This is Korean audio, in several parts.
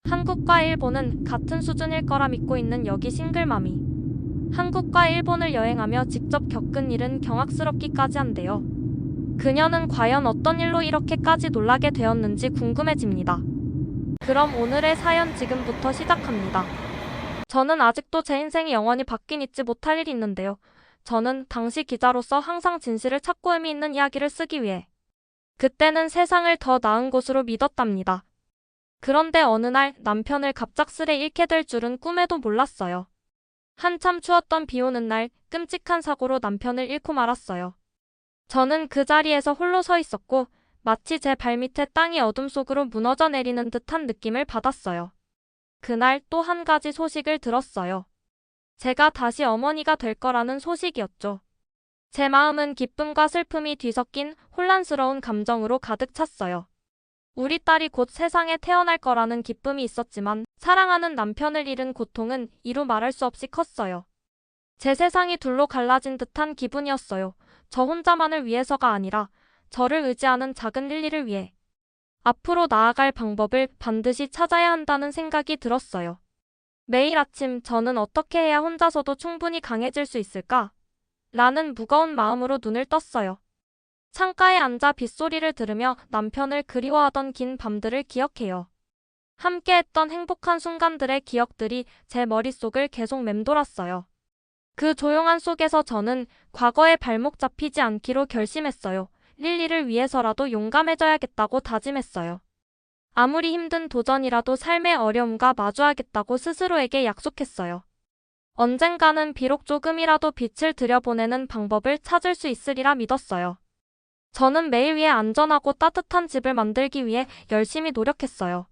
한국과 일본은 같은 수준일 거라 믿고 있는 여기 싱글맘이 한국과 일본을 여행하며 직접 겪은 일은 경악스럽기까지 한데요. 그녀는 과연 어떤 일로 이렇게까지 놀라게 되었는지 궁금해집니다. 그럼 오늘의 사연 지금부터 시작합니다. 저는 아직도 제 인생이 영원히 바뀐 잊지 못할 일이 있는데요. 저는 당시 기자로서 항상 진실을 찾고 의미 있는 이야기를 쓰기 위해 그때는 세상을 더 나은 곳으로 믿었답니다. 그런데 어느 날 남편을 갑작스레 잃게 될 줄은 꿈에도 몰랐어요. 한참 추웠던 비 오는 날 끔찍한 사고로 남편을 잃고 말았어요. 저는 그 자리에서 홀로 서 있었고 마치 제 발밑에 땅이 어둠 속으로 무너져 내리는 듯한 느낌을 받았어요. 그날 또 한 가지 소식을 들었어요. 제가 다시 어머니가 될 거라는 소식이었죠. 제 마음은 기쁨과 슬픔이 뒤섞인 혼란스러운 감정으로 가득 찼어요. 우리 딸이 곧 세상에 태어날 거라는 기쁨이 있었지만 사랑하는 남편을 잃은 고통은 이루 말할 수 없이 컸어요. 제 세상이 둘로 갈라진 듯한 기분이었어요. 저 혼자만을 위해서가 아니라 저를 의지하는 작은 릴리를 위해. 앞으로 나아갈 방법을 반드시 찾아야 한다는 생각이 들었어요. 매일 아침 저는 어떻게 해야 혼자서도 충분히 강해질 수 있을까? 라는 무거운 마음으로 눈을 떴어요. 창가에 앉아 빗소리를 들으며 남편을 그리워하던 긴 밤들을 기억해요. 함께했던 행복한 순간들의 기억들이 제 머릿속을 계속 맴돌았어요. 그 조용한 속에서 저는 과거에 발목 잡히지 않기로 결심했어요. 릴리를 위해서라도 용감해져야겠다고 다짐했어요. 아무리 힘든 도전이라도 삶의 어려움과 마주하겠다고 스스로에게 약속했어요. 언젠가는 비록 조금이라도 빛을 들여보내는 방법을 찾을 수 있으리라 믿었어요. 저는 매일 위해 안전하고 따뜻한 집을 만들기 위해 열심히 노력했어요.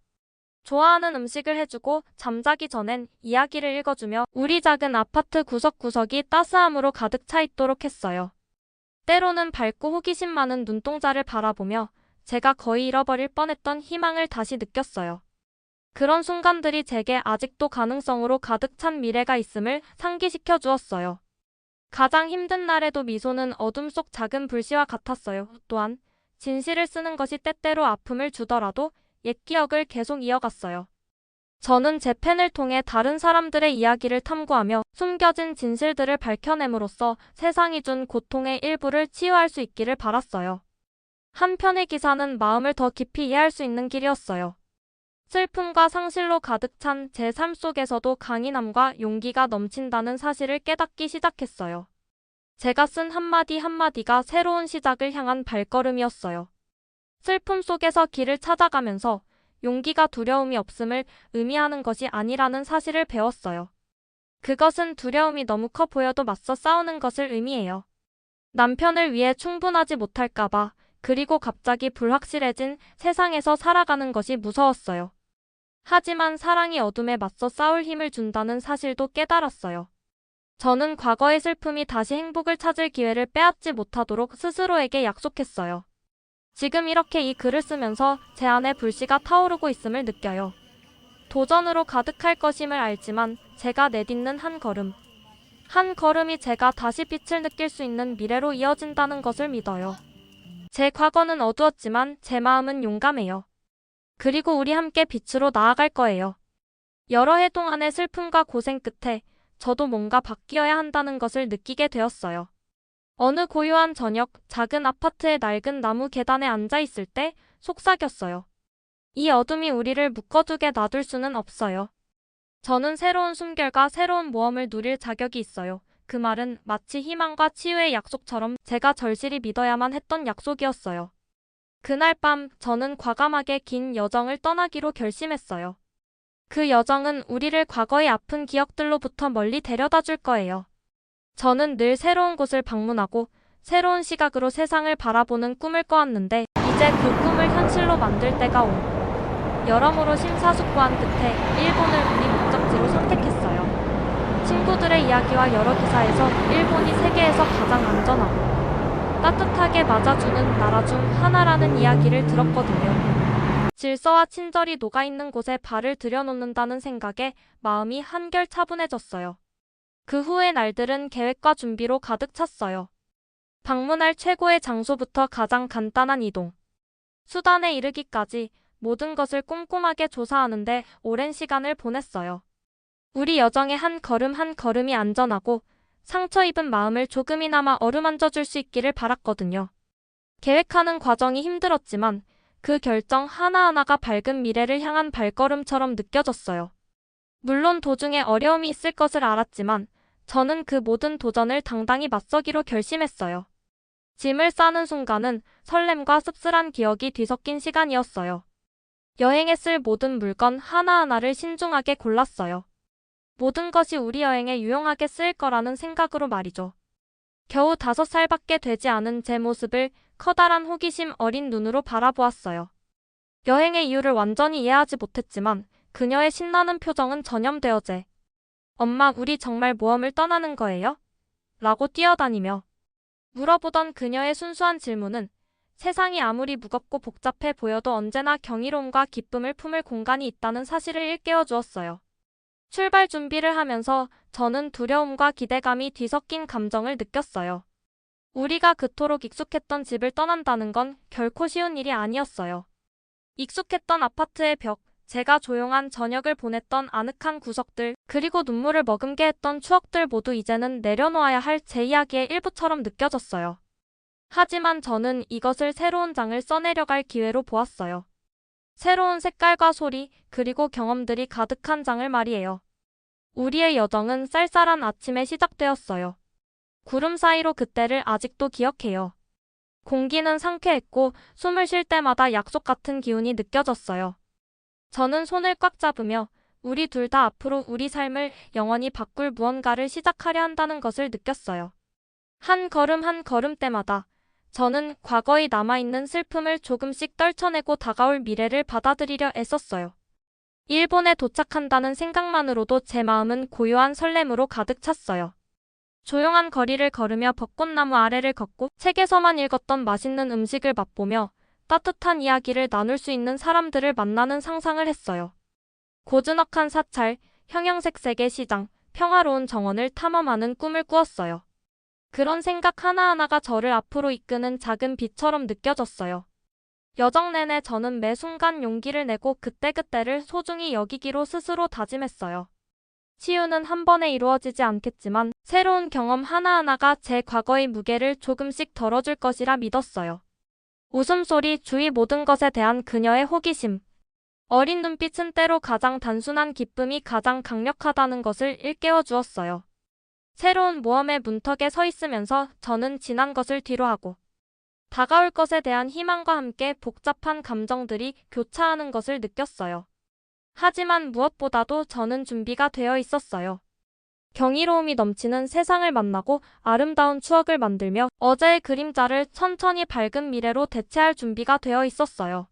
좋아하는 음식을 해주고 잠자기 전엔 이야기를 읽어주며 우리 작은 아파트 구석구석이 따스함으로 가득 차 있도록 했어요. 때로는 밝고 호기심 많은 눈동자를 바라보며 제가 거의 잃어버릴 뻔했던 희망을 다시 느꼈어요. 그런 순간들이 제게 아직도 가능성으로 가득 찬 미래가 있음을 상기시켜 주었어요. 가장 힘든 날에도 미소는 어둠 속 작은 불씨와 같았어요. 또한 진실을 쓰는 것이 때때로 아픔을 주더라도 옛 기억을 계속 이어갔어요. 저는 제 펜을 통해 다른 사람들의 이야기를 탐구하며 숨겨진 진실들을 밝혀냄으로써 세상이 준 고통의 일부를 치유할 수 있기를 바랐어요. 한 편의 기사는 마음을 더 깊이 이해할 수 있는 길이었어요. 슬픔과 상실로 가득 찬 제 삶 속에서도 강인함과 용기가 넘친다는 사실을 깨닫기 시작했어요. 제가 쓴 한마디 한마디가 새로운 시작을 향한 발걸음이었어요. 슬픔 속에서 길을 찾아가면서 용기가 두려움이 없음을 의미하는 것이 아니라는 사실을 배웠어요. 그것은 두려움이 너무 커 보여도 맞서 싸우는 것을 의미해요. 남편을 위해 충분하지 못할까봐, 그리고 갑자기 불확실해진 세상에서 살아가는 것이 무서웠어요. 하지만 사랑이 어둠에 맞서 싸울 힘을 준다는 사실도 깨달았어요. 저는 과거의 슬픔이 다시 행복을 찾을 기회를 빼앗지 못하도록 스스로에게 약속했어요. 지금 이렇게 이 글을 쓰면서 제 안에 불씨가 타오르고 있음을 느껴요. 도전으로 가득할 것임을 알지만 제가 내딛는 한 걸음. 한 걸음이 제가 다시 빛을 느낄 수 있는 미래로 이어진다는 것을 믿어요. 제 과거는 어두웠지만 제 마음은 용감해요. 그리고 우리 함께 빛으로 나아갈 거예요. 여러 해 동안의 슬픔과 고생 끝에 저도 뭔가 바뀌어야 한다는 것을 느끼게 되었어요. 어느 고요한 저녁, 작은 아파트의 낡은 나무 계단에 앉아 있을 때 속삭였어요. 이 어둠이 우리를 묶어두게 놔둘 수는 없어요. 저는 새로운 숨결과 새로운 모험을 누릴 자격이 있어요. 그 말은 마치 희망과 치유의 약속처럼 제가 절실히 믿어야만 했던 약속이었어요. 그날 밤 저는 과감하게 긴 여정을 떠나기로 결심했어요. 그 여정은 우리를 과거의 아픈 기억들로부터 멀리 데려다 줄 거예요. 저는 늘 새로운 곳을 방문하고 새로운 시각으로 세상을 바라보는 꿈을 꿔왔는데 이제 그 꿈을 현실로 만들 때가 온. 여러모로 심사숙고한 끝에 일본을 우리 목적지로 선택했어요. 친구들의 이야기와 여러 기사에서 일본이 세계에서 가장 안전하고 따뜻하게 맞아주는 나라 중 하나라는 이야기를 들었거든요. 질서와 친절이 녹아있는 곳에 발을 들여놓는다는 생각에 마음이 한결 차분해졌어요. 그 후의 날들은 계획과 준비로 가득 찼어요. 방문할 최고의 장소부터 가장 간단한 이동, 수단에 이르기까지 모든 것을 꼼꼼하게 조사하는데 오랜 시간을 보냈어요. 우리 여정의 한 걸음 한 걸음이 안전하고 상처 입은 마음을 조금이나마 어루만져 줄 수 있기를 바랐거든요. 계획하는 과정이 힘들었지만 그 결정 하나하나가 밝은 미래를 향한 발걸음처럼 느껴졌어요. 물론 도중에 어려움이 있을 것을 알았지만 저는 그 모든 도전을 당당히 맞서기로 결심했어요. 짐을 싸는 순간은 설렘과 씁쓸한 기억이 뒤섞인 시간이었어요. 여행에 쓸 모든 물건 하나하나를 신중하게 골랐어요. 모든 것이 우리 여행에 유용하게 쓰일 거라는 생각으로 말이죠. 겨우 5살밖에 되지 않은 제 모습을 커다란 호기심 어린 눈으로 바라보았어요. 여행의 이유를 완전히 이해하지 못했지만 그녀의 신나는 표정은 전염되어제 엄마, 우리 정말 모험을 떠나는 거예요? 라고 뛰어다니며 물어보던 그녀의 순수한 질문은 세상이 아무리 무겁고 복잡해 보여도 언제나 경이로움과 기쁨을 품을 공간이 있다는 사실을 일깨워 주었어요. 출발 준비를 하면서 저는 두려움과 기대감이 뒤섞인 감정을 느꼈어요. 우리가 그토록 익숙했던 집을 떠난다는 건 결코 쉬운 일이 아니었어요. 익숙했던 아파트의 벽, 제가 조용한 저녁을 보냈던 아늑한 구석들, 그리고 눈물을 머금게 했던 추억들 모두 이제는 내려놓아야 할 제 이야기의 일부처럼 느껴졌어요. 하지만 저는 이것을 새로운 장을 써내려갈 기회로 보았어요. 새로운 색깔과 소리, 그리고 경험들이 가득한 장을 말이에요. 우리의 여정은 쌀쌀한 아침에 시작되었어요. 구름 사이로 그때를 아직도 기억해요. 공기는 상쾌했고 숨을 쉴 때마다 약속 같은 기운이 느껴졌어요. 저는 손을 꽉 잡으며 우리 둘 다 앞으로 우리 삶을 영원히 바꿀 무언가를 시작하려 한다는 것을 느꼈어요. 한 걸음 한 걸음 때마다 저는 과거에 남아있는 슬픔을 조금씩 떨쳐내고 다가올 미래를 받아들이려 애썼어요. 일본에 도착한다는 생각만으로도 제 마음은 고요한 설렘으로 가득 찼어요. 조용한 거리를 걸으며 벚꽃나무 아래를 걷고 책에서만 읽었던 맛있는 음식을 맛보며 따뜻한 이야기를 나눌 수 있는 사람들을 만나는 상상을 했어요. 고즈넉한 사찰, 형형색색의 시장, 평화로운 정원을 탐험하는 꿈을 꾸었어요. 그런 생각 하나하나가 저를 앞으로 이끄는 작은 빛처럼 느껴졌어요. 여정 내내 저는 매 순간 용기를 내고 그때그때를 소중히 여기기로 스스로 다짐했어요. 치유는 한 번에 이루어지지 않겠지만 새로운 경험 하나하나가 제 과거의 무게를 조금씩 덜어줄 것이라 믿었어요. 웃음소리, 주위 모든 것에 대한 그녀의 호기심. 어린 눈빛은 때로 가장 단순한 기쁨이 가장 강력하다는 것을 일깨워 주었어요. 새로운 모험의 문턱에 서 있으면서 저는 지난 것을 뒤로하고 다가올 것에 대한 희망과 함께 복잡한 감정들이 교차하는 것을 느꼈어요. 하지만 무엇보다도 저는 준비가 되어 있었어요. 경이로움이 넘치는 세상을 만나고 아름다운 추억을 만들며 어제의 그림자를 천천히 밝은 미래로 대체할 준비가 되어 있었어요.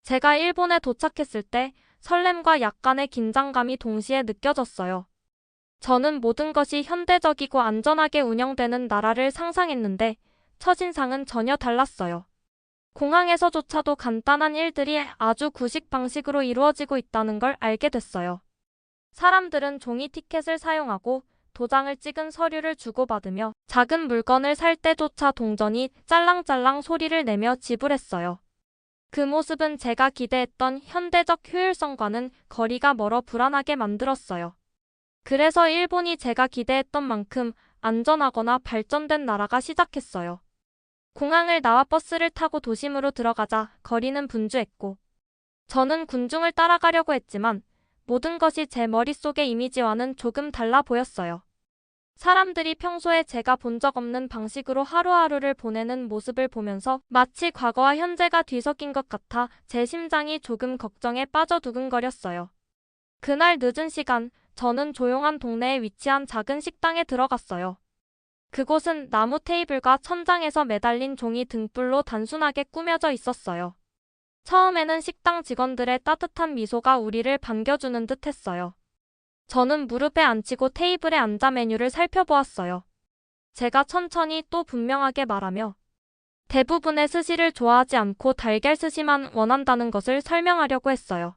제가 일본에 도착했을 때 설렘과 약간의 긴장감이 동시에 느껴졌어요. 저는 모든 것이 현대적이고 안전하게 운영되는 나라를 상상했는데 첫인상은 전혀 달랐어요. 공항에서조차도 간단한 일들이 아주 구식 방식으로 이루어지고 있다는 걸 알게 됐어요. 사람들은 종이 티켓을 사용하고 도장을 찍은 서류를 주고받으며 작은 물건을 살 때조차 동전이 짤랑짤랑 소리를 내며 지불했어요. 그 모습은 제가 기대했던 현대적 효율성과는 거리가 멀어 불안하게 만들었어요. 그래서 일본이 제가 기대했던 만큼 안전하거나 발전된 나라가 시작했어요. 공항을 나와 버스를 타고 도심으로 들어가자 거리는 분주했고 저는 군중을 따라가려고 했지만 모든 것이 제 머릿속의 이미지와는 조금 달라 보였어요. 사람들이 평소에 제가 본 적 없는 방식으로 하루하루를 보내는 모습을 보면서 마치 과거와 현재가 뒤섞인 것 같아 제 심장이 조금 걱정에 빠져 두근거렸어요. 그날 늦은 시간, 저는 조용한 동네에 위치한 작은 식당에 들어갔어요. 그곳은 나무 테이블과 천장에서 매달린 종이 등불로 단순하게 꾸며져 있었어요. 처음에는 식당 직원들의 따뜻한 미소가 우리를 반겨주는 듯 했어요. 저는 무릎에 앉히고 테이블에 앉아 메뉴를 살펴보았어요. 제가 천천히 또 분명하게 말하며 대부분의 스시를 좋아하지 않고 달걀 스시만 원한다는 것을 설명하려고 했어요.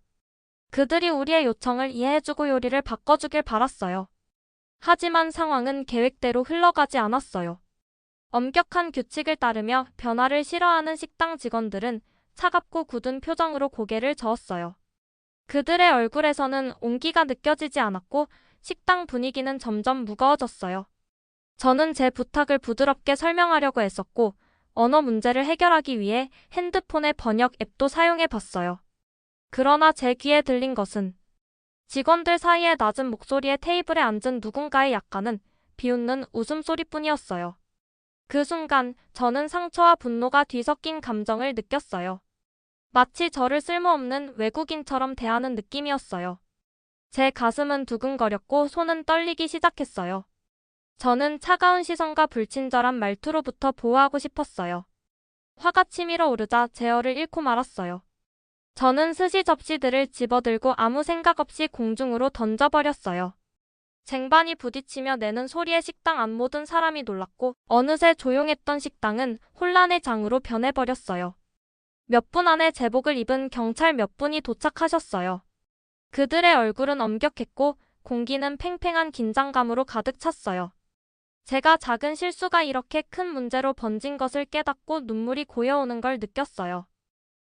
그들이 우리의 요청을 이해해주고 요리를 바꿔주길 바랐어요. 하지만 상황은 계획대로 흘러가지 않았어요. 엄격한 규칙을 따르며 변화를 싫어하는 식당 직원들은 차갑고 굳은 표정으로 고개를 저었어요. 그들의 얼굴에서는 온기가 느껴지지 않았고 식당 분위기는 점점 무거워졌어요. 저는 제 부탁을 부드럽게 설명하려고 애썼고 언어 문제를 해결하기 위해 핸드폰의 번역 앱도 사용해 봤어요. 그러나 제 귀에 들린 것은 직원들 사이의 낮은 목소리에 테이블에 앉은 누군가의 약간은 비웃는 웃음소리뿐이었어요. 그 순간 저는 상처와 분노가 뒤섞인 감정을 느꼈어요. 마치 저를 쓸모없는 외국인처럼 대하는 느낌이었어요. 제 가슴은 두근거렸고 손은 떨리기 시작했어요. 저는 차가운 시선과 불친절한 말투로부터 보호하고 싶었어요. 화가 치밀어 오르자 제어를 잃고 말았어요. 저는 스시 접시들을 집어들고 아무 생각 없이 공중으로 던져버렸어요. 쟁반이 부딪히며 내는 소리에 식당 안 모든 사람이 놀랐고 어느새 조용했던 식당은 혼란의 장으로 변해버렸어요. 몇 분 안에 제복을 입은 경찰 몇 분이 도착하셨어요. 그들의 얼굴은 엄격했고 공기는 팽팽한 긴장감으로 가득 찼어요. 제가 작은 실수가 이렇게 큰 문제로 번진 것을 깨닫고 눈물이 고여오는 걸 느꼈어요.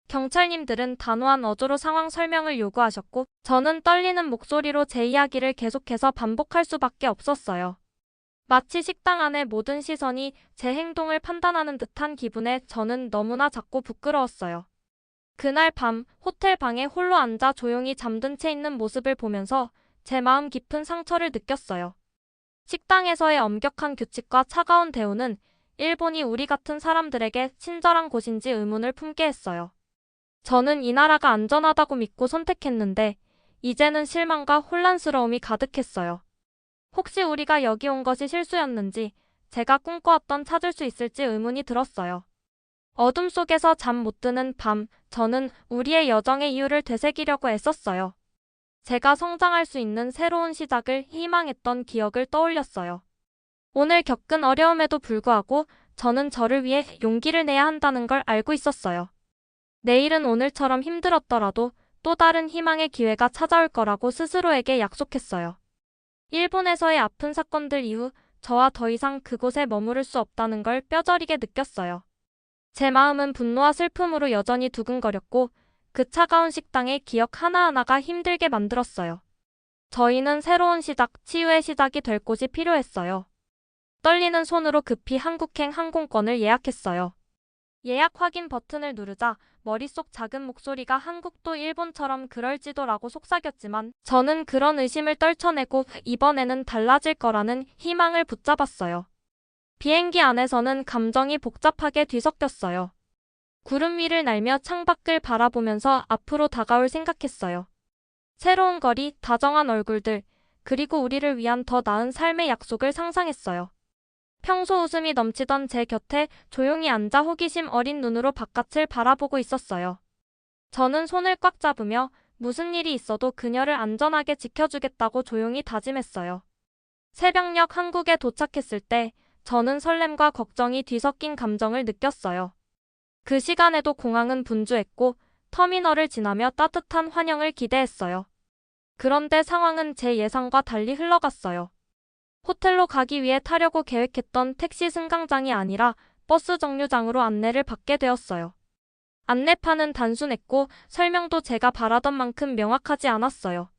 경찰님들은 단호한 어조로 상황 설명을 요구하셨고 저는 떨리는 목소리로 제 이야기를 계속해서 반복할 수밖에 없었어요. 마치 식당 안의 모든 시선이 제 행동을 판단하는 듯한 기분에 저는 너무나 작고 부끄러웠어요. 그날 밤 호텔 방에 홀로 앉아 조용히 잠든 채 있는 모습을 보면서 제 마음 깊은 상처를 느꼈어요. 식당에서의 엄격한 규칙과 차가운 대우는 일본이 우리 같은 사람들에게 친절한 곳인지 의문을 품게 했어요. 저는 이 나라가 안전하다고 믿고 선택했는데 이제는 실망과 혼란스러움이 가득했어요. 혹시 우리가 여기 온 것이 실수였는지 제가 꿈꿔왔던 찾을 수 있을지 의문이 들었어요. 어둠 속에서 잠 못 드는 밤, 저는 우리의 여정의 이유를 되새기려고 애썼어요. 제가 성장할 수 있는 새로운 시작을 희망했던 기억을 떠올렸어요. 오늘 겪은 어려움에도 불구하고 저는 저를 위해 용기를 내야 한다는 걸 알고 있었어요. 내일은 오늘처럼 힘들었더라도 또 다른 희망의 기회가 찾아올 거라고 스스로에게 약속했어요. 일본에서의 아픈 사건들 이후 저와 더 이상 그곳에 머무를 수 없다는 걸 뼈저리게 느꼈어요. 제 마음은 분노와 슬픔으로 여전히 두근거렸고 그 차가운 식당의 기억 하나하나가 힘들게 만들었어요. 저희는 새로운 시작, 치유의 시작이 될 곳이 필요했어요. 떨리는 손으로 급히 한국행 항공권을 예약했어요. 예약 확인 버튼을 누르자 머릿속 작은 목소리가 한국도 일본처럼 그럴지도라고 속삭였지만 저는 그런 의심을 떨쳐내고 이번에는 달라질 거라는 희망을 붙잡았어요. 비행기 안에서는 감정이 복잡하게 뒤섞였어요. 구름 위를 날며 창밖을 바라보면서 앞으로 다가올 생각했어요. 새로운 거리, 다정한 얼굴들, 그리고 우리를 위한 더 나은 삶의 약속을 상상했어요. 평소 웃음이 넘치던 제 곁에 조용히 앉아 호기심 어린 눈으로 바깥을 바라보고 있었어요. 저는 손을 꽉 잡으며 무슨 일이 있어도 그녀를 안전하게 지켜주겠다고 조용히 다짐했어요. 새벽녘 한국에 도착했을 때 저는 설렘과 걱정이 뒤섞인 감정을 느꼈어요. 그 시간에도 공항은 분주했고 터미널을 지나며 따뜻한 환영을 기대했어요. 그런데 상황은 제 예상과 달리 흘러갔어요. 호텔로 가기 위해 타려고 계획했던 택시 승강장이 아니라 버스 정류장으로 안내를 받게 되었어요. 안내판은 단순했고 설명도 제가 바라던 만큼 명확하지 않았어요.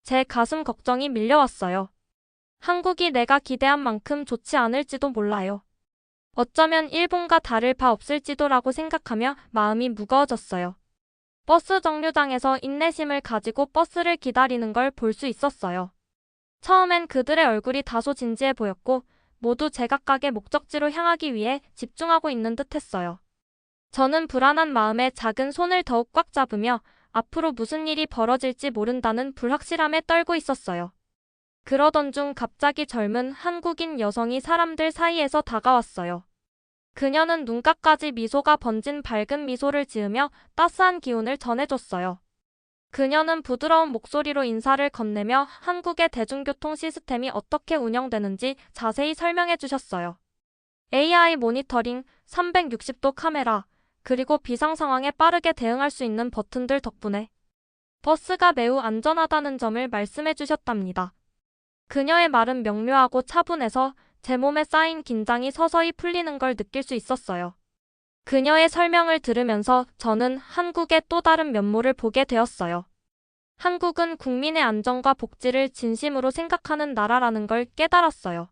제 가슴 걱정이 밀려왔어요. 한국이 내가 기대한 만큼 좋지 않을지도 몰라요. 어쩌면 일본과 다를 바 없을지도라고 생각하며 마음이 무거워졌어요. 버스 정류장에서 인내심을 가지고 버스를 기다리는 걸 볼 수 있었어요. 처음엔 그들의 얼굴이 다소 진지해 보였고 모두 제각각의 목적지로 향하기 위해 집중하고 있는 듯했어요. 저는 불안한 마음에 작은 손을 더욱 꽉 잡으며 앞으로 무슨 일이 벌어질지 모른다는 불확실함에 떨고 있었어요. 그러던 중 갑자기 젊은 한국인 여성이 사람들 사이에서 다가왔어요. 그녀는 눈가까지 미소가 번진 밝은 미소를 지으며 따스한 기운을 전해줬어요. 그녀는 부드러운 목소리로 인사를 건네며 한국의 대중교통 시스템이 어떻게 운영되는지 자세히 설명해 주셨어요. AI 모니터링, 360도 카메라, 그리고 비상 상황에 빠르게 대응할 수 있는 버튼들 덕분에 버스가 매우 안전하다는 점을 말씀해 주셨답니다. 그녀의 말은 명료하고 차분해서 제 몸에 쌓인 긴장이 서서히 풀리는 걸 느낄 수 있었어요. 그녀의 설명을 들으면서 저는 한국의 또 다른 면모를 보게 되었어요. 한국은 국민의 안전과 복지를 진심으로 생각하는 나라라는 걸 깨달았어요.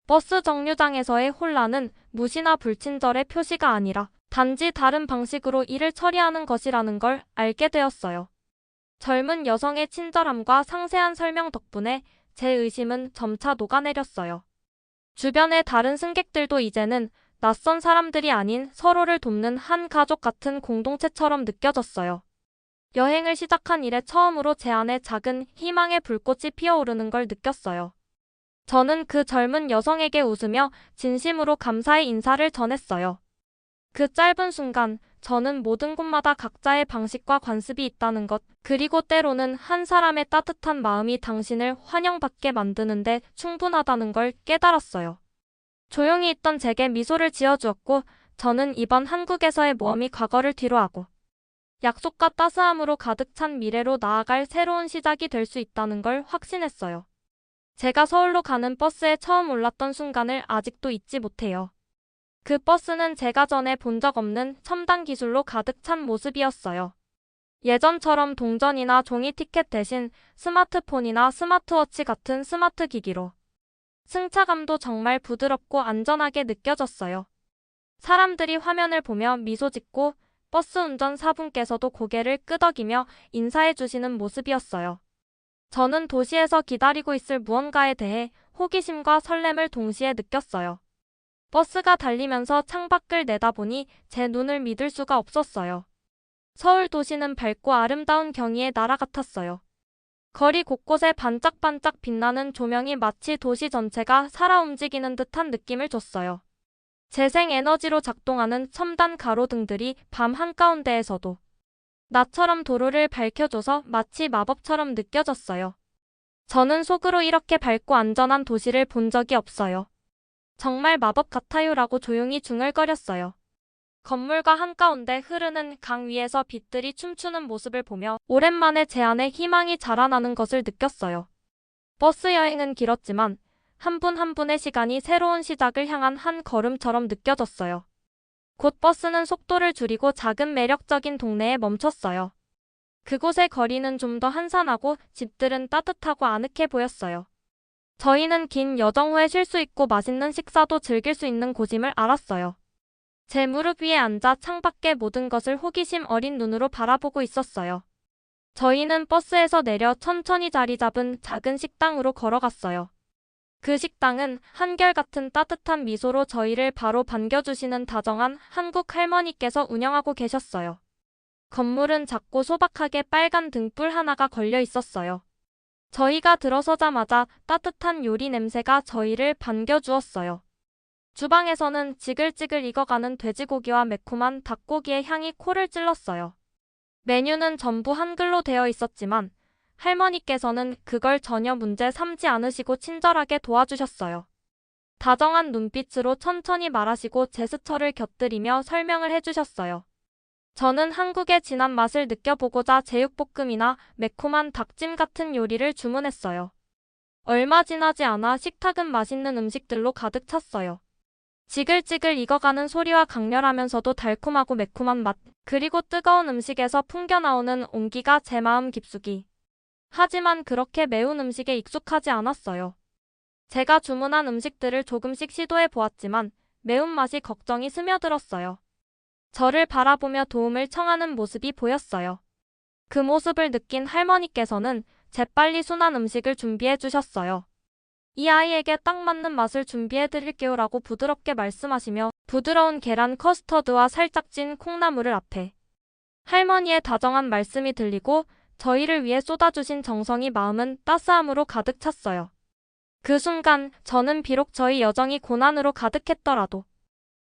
버스 정류장에서의 혼란은 무시나 불친절의 표시가 아니라 단지 다른 방식으로 일을 처리하는 것이라는 걸 알게 되었어요. 젊은 여성의 친절함과 상세한 설명 덕분에 제 의심은 점차 녹아내렸어요. 주변의 다른 승객들도 이제는 낯선 사람들이 아닌 서로를 돕는 한 가족 같은 공동체처럼 느껴졌어요. 여행을 시작한 이래 처음으로 제 안에 작은 희망의 불꽃이 피어오르는 걸 느꼈어요. 저는 그 젊은 여성에게 웃으며 진심으로 감사의 인사를 전했어요. 그 짧은 순간, 저는 모든 곳마다 각자의 방식과 관습이 있다는 것, 그리고 때로는 한 사람의 따뜻한 마음이 당신을 환영받게 만드는데 충분하다는 걸 깨달았어요. 조용히 있던 제게 미소를 지어주었고, 저는 이번 한국에서의 모험이 과거를 뒤로하고, 약속과 따스함으로 가득 찬 미래로 나아갈 새로운 시작이 될 수 있다는 걸 확신했어요. 제가 서울로 가는 버스에 처음 올랐던 순간을 아직도 잊지 못해요. 그 버스는 제가 전에 본 적 없는 첨단 기술로 가득 찬 모습이었어요. 예전처럼 동전이나 종이 티켓 대신 스마트폰이나 스마트워치 같은 스마트 기기로. 승차감도 정말 부드럽고 안전하게 느껴졌어요. 사람들이 화면을 보며 미소 짓고 버스 운전사분께서도 고개를 끄덕이며 인사해 주시는 모습이었어요. 저는 도시에서 기다리고 있을 무언가에 대해 호기심과 설렘을 동시에 느꼈어요. 버스가 달리면서 창밖을 내다보니 제 눈을 믿을 수가 없었어요. 서울 도시는 밝고 아름다운 경의의 나라 같았어요. 거리 곳곳에 반짝반짝 빛나는 조명이 마치 도시 전체가 살아 움직이는 듯한 느낌을 줬어요. 재생 에너지로 작동하는 첨단 가로등들이 밤 한가운데에서도 나처럼 도로를 밝혀줘서 마치 마법처럼 느껴졌어요. 저는 속으로 이렇게 밝고 안전한 도시를 본 적이 없어요. 정말 마법 같아요라고 조용히 중얼거렸어요. 건물과 한가운데 흐르는 강 위에서 빛들이 춤추는 모습을 보며 오랜만에 제 안에 희망이 자라나는 것을 느꼈어요. 버스 여행은 길었지만 한 분 한 분의 시간이 새로운 시작을 향한 한 걸음처럼 느껴졌어요. 곧 버스는 속도를 줄이고 작은 매력적인 동네에 멈췄어요. 그곳의 거리는 좀 더 한산하고 집들은 따뜻하고 아늑해 보였어요. 저희는 긴 여정 후에 쉴 수 있고 맛있는 식사도 즐길 수 있는 곳임을 알았어요. 제 무릎 위에 앉아 창밖의 모든 것을 호기심 어린 눈으로 바라보고 있었어요. 저희는 버스에서 내려 천천히 자리 잡은 작은 식당으로 걸어갔어요. 그 식당은 한결같은 따뜻한 미소로 저희를 바로 반겨주시는 다정한 한국 할머니께서 운영하고 계셨어요. 건물은 작고 소박하게 빨간 등불 하나가 걸려 있었어요. 저희가 들어서자마자 따뜻한 요리 냄새가 저희를 반겨주었어요. 주방에서는 지글지글 익어가는 돼지고기와 매콤한 닭고기의 향이 코를 찔렀어요. 메뉴는 전부 한글로 되어 있었지만 할머니께서는 그걸 전혀 문제 삼지 않으시고 친절하게 도와주셨어요. 다정한 눈빛으로 천천히 말하시고 제스처를 곁들이며 설명을 해주셨어요. 저는 한국의 진한 맛을 느껴보고자 제육볶음이나 매콤한 닭찜 같은 요리를 주문했어요. 얼마 지나지 않아 식탁은 맛있는 음식들로 가득 찼어요. 지글지글 익어가는 소리와 강렬하면서도 달콤하고 매콤한 맛, 그리고 뜨거운 음식에서 풍겨나오는 온기가 제 마음 깊숙이. 하지만 그렇게 매운 음식에 익숙하지 않았어요. 제가 주문한 음식들을 조금씩 시도해 보았지만 매운맛이 걱정이 스며들었어요. 저를 바라보며 도움을 청하는 모습이 보였어요. 그 모습을 느낀 할머니께서는 재빨리 순한 음식을 준비해 주셨어요. 이 아이에게 딱 맞는 맛을 준비해 드릴게요라고 부드럽게 말씀하시며 부드러운 계란 커스터드와 살짝 찐 콩나물을 앞에. 할머니의 다정한 말씀이 들리고 저희를 위해 쏟아주신 정성이 마음은 따스함으로 가득 찼어요. 그 순간 저는 비록 저희 여정이 고난으로 가득했더라도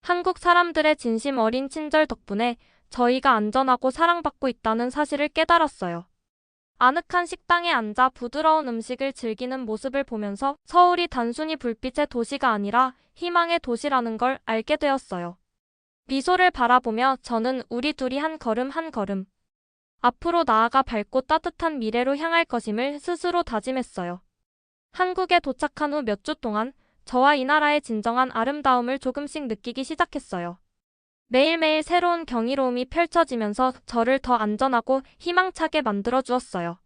한국 사람들의 진심 어린 친절 덕분에 저희가 안전하고 사랑받고 있다는 사실을 깨달았어요. 아늑한 식당에 앉아 부드러운 음식을 즐기는 모습을 보면서 서울이 단순히 불빛의 도시가 아니라 희망의 도시라는 걸 알게 되었어요. 미소를 바라보며 저는 우리 둘이 한 걸음 한 걸음 앞으로 나아가 밝고 따뜻한 미래로 향할 것임을 스스로 다짐했어요. 한국에 도착한 후 몇 주 동안 저와 이 나라의 진정한 아름다움을 조금씩 느끼기 시작했어요. 매일매일 새로운 경이로움이 펼쳐지면서 저를 더 안전하고 희망차게 만들어 주었어요.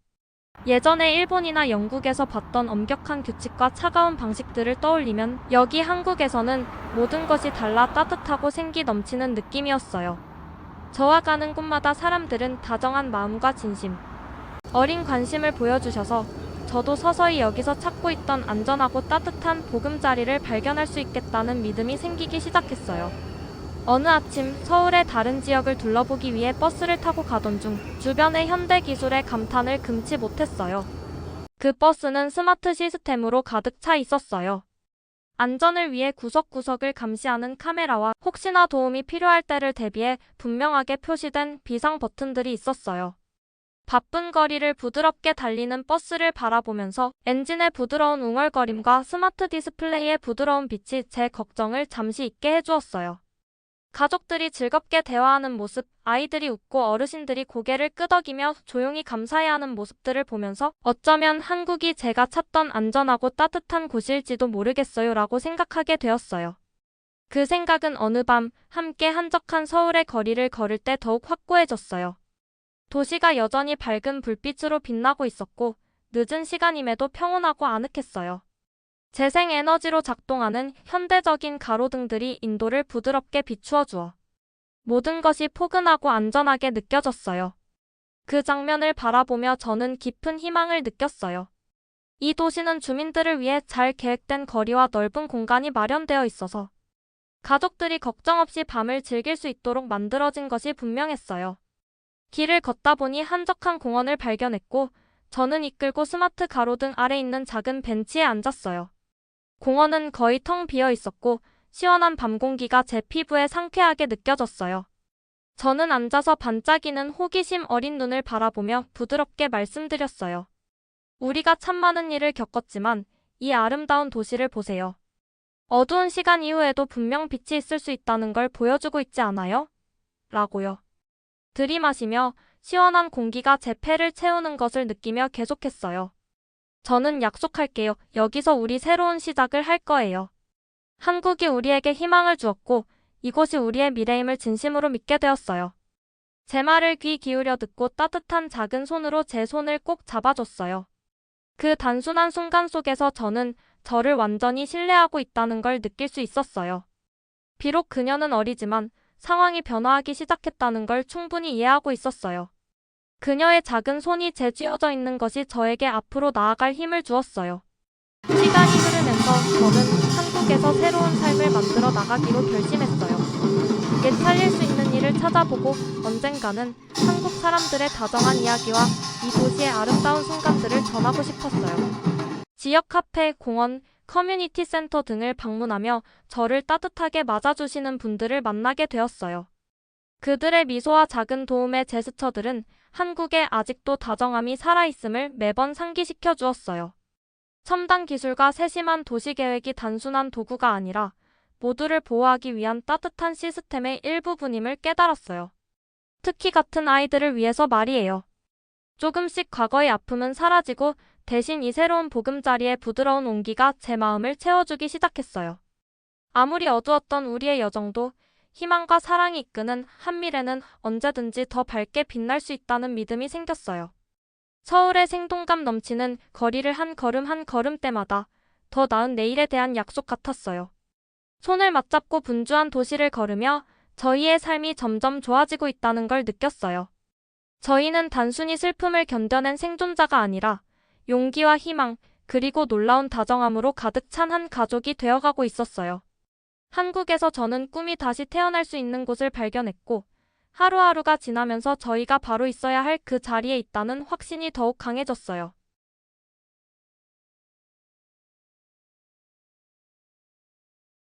예전에 일본이나 영국에서 봤던 엄격한 규칙과 차가운 방식들을 떠올리면 여기 한국에서는 모든 것이 달라 따뜻하고 생기 넘치는 느낌이었어요. 저와 가는 곳마다 사람들은 다정한 마음과 진심, 어린 관심을 보여주셔서 저도 서서히 여기서 찾고 있던 안전하고 따뜻한 보금자리를 발견할 수 있겠다는 믿음이 생기기 시작했어요. 어느 아침 서울의 다른 지역을 둘러보기 위해 버스를 타고 가던 중 주변의 현대 기술에 감탄을 금치 못했어요. 그 버스는 스마트 시스템으로 가득 차 있었어요. 안전을 위해 구석구석을 감시하는 카메라와 혹시나 도움이 필요할 때를 대비해 분명하게 표시된 비상 버튼들이 있었어요. 바쁜 거리를 부드럽게 달리는 버스를 바라보면서 엔진의 부드러운 웅얼거림과 스마트 디스플레이의 부드러운 빛이 제 걱정을 잠시 잊게 해주었어요. 가족들이 즐겁게 대화하는 모습, 아이들이 웃고 어르신들이 고개를 끄덕이며 조용히 감사해하는 모습들을 보면서 어쩌면 한국이 제가 찾던 안전하고 따뜻한 곳일지도 모르겠어요 라고 생각하게 되었어요. 그 생각은 어느 밤 함께 한적한 서울의 거리를 걸을 때 더욱 확고해졌어요. 도시가 여전히 밝은 불빛으로 빛나고 있었고 늦은 시간임에도 평온하고 아늑했어요. 재생에너지로 작동하는 현대적인 가로등들이 인도를 부드럽게 비추어 주어 모든 것이 포근하고 안전하게 느껴졌어요. 그 장면을 바라보며 저는 깊은 희망을 느꼈어요. 이 도시는 주민들을 위해 잘 계획된 거리와 넓은 공간이 마련되어 있어서 가족들이 걱정 없이 밤을 즐길 수 있도록 만들어진 것이 분명했어요. 길을 걷다 보니 한적한 공원을 발견했고 저는 이끌고 스마트 가로등 아래 있는 작은 벤치에 앉았어요. 공원은 거의 텅 비어 있었고 시원한 밤 공기가 제 피부에 상쾌하게 느껴졌어요. 저는 앉아서 반짝이는 호기심 어린 눈을 바라보며 부드럽게 말씀드렸어요. 우리가 참 많은 일을 겪었지만 이 아름다운 도시를 보세요. 어두운 시간 이후에도 분명 빛이 있을 수 있다는 걸 보여주고 있지 않아요? 라고요. 들이마시며 시원한 공기가 제 폐를 채우는 것을 느끼며 계속했어요. 저는 약속할게요. 여기서 우리 새로운 시작을 할 거예요. 한국이 우리에게 희망을 주었고 이곳이 우리의 미래임을 진심으로 믿게 되었어요. 제 말을 귀 기울여 듣고 따뜻한 작은 손으로 제 손을 꼭 잡아줬어요. 그 단순한 순간 속에서 저는 저를 완전히 신뢰하고 있다는 걸 느낄 수 있었어요. 비록 그녀는 어리지만 상황이 변화하기 시작했다는 걸 충분히 이해하고 있었어요. 그녀의 작은 손이 재 쥐어져 있는 것이 저에게 앞으로 나아갈 힘을 주었어요. 시간이 흐르면서 저는 한국에서 새로운 삶을 만들어 나가기로 결심했어요. 옛 살릴 수 있는 일을 찾아보고 언젠가는 한국 사람들의 다정한 이야기와 이 도시의 아름다운 순간들을 전하고 싶었어요. 지역 카페, 공원, 커뮤니티 센터 등을 방문하며 저를 따뜻하게 맞아주시는 분들을 만나게 되었어요. 그들의 미소와 작은 도움의 제스처들은 한국에 아직도 다정함이 살아있음을 매번 상기시켜 주었어요. 첨단 기술과 세심한 도시계획이 단순한 도구가 아니라 모두를 보호하기 위한 따뜻한 시스템의 일부분임을 깨달았어요. 특히 같은 아이들을 위해서 말이에요. 조금씩 과거의 아픔은 사라지고 대신 이 새로운 보금자리의 부드러운 온기가 제 마음을 채워주기 시작했어요. 아무리 어두웠던 우리의 여정도 희망과 사랑이 이끄는 한 미래는 언제든지 더 밝게 빛날 수 있다는 믿음이 생겼어요. 서울의 생동감 넘치는 거리를 한 걸음 한 걸음때마다 더 나은 내일에 대한 약속 같았어요. 손을 맞잡고 분주한 도시를 걸으며 저희의 삶이 점점 좋아지고 있다는 걸 느꼈어요. 저희는 단순히 슬픔을 견뎌낸 생존자가 아니라 용기와 희망, 그리고 놀라운 다정함으로 가득 찬 한 가족이 되어가고 있었어요. 한국에서 저는 꿈이 다시 태어날 수 있는 곳을 발견했고 하루하루가 지나면서 저희가 바로 있어야 할 그 자리에 있다는 확신이 더욱 강해졌어요.